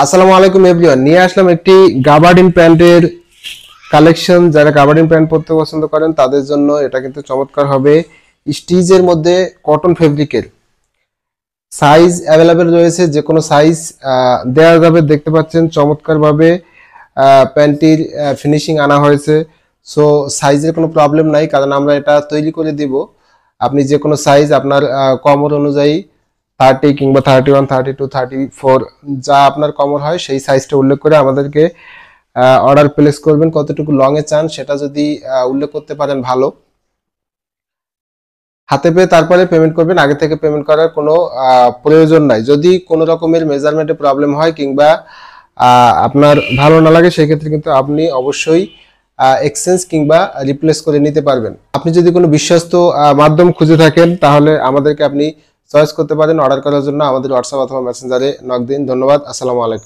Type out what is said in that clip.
আসসালামু আলাইকুম এভরিওয়ান, নিয়ে আসলাম একটি গাবার্ডিন প্যান্টের কালেকশন। যারা গাবার্ডিন প্যান্ট পরতে পছন্দ করেন তাদের জন্য এটা কিন্তু চমৎকার হবে। স্টিচের মধ্যে কটন ফেব্রিকের সাইজ অ্যাভেলেবেল রয়েছে, যে কোনো সাইজ দেওয়া যাবে। দেখতে পাচ্ছেন চমৎকার ভাবে প্যান্টটির ফিনিশিং আনা হয়েছে। সো সাইজের কোনো প্রবলেম নাই, কারণ আমরা এটা তৈরি করে দিব। আপনি যে কোনো সাইজ আপনার কমর অনুযায়ী 30 কিংবা 31, 32, 34 যা আপনার কমর হয় সেই সাইজটা উল্লেখ করে আমাদেরকে অর্ডার প্লেস করবেন। কতটুকু লং এ চান সেটা যদি উল্লেখ করতে পারেন ভালো। হাতে পেয়ে তারপরে পেমেন্ট করবেন, আগে থেকে পেমেন্ট করার কোনো প্রয়োজন নাই। যদি কোনো রকমের মেজারমেন্টে প্রবলেম হয় কিংবা আপনার ভালো না লাগে সেক্ষেত্রে কিন্তু আপনি অবশ্যই এক্সচেঞ্জ কিংবা রিপ্লেস করে নিতে পারবেন। আপনি যদি কোনো বিশ্বস্ত মাধ্যম খুঁজে থাকেন তাহলে আমাদেরকে আপনি চয়েস করতে পারেন। অর্ডার করার জন্য আমাদের হোয়াটসঅ্যাপ অথবা মেসেঞ্জারে নক দিন। ধন্যবাদ। আসসালামু আলাইকুম।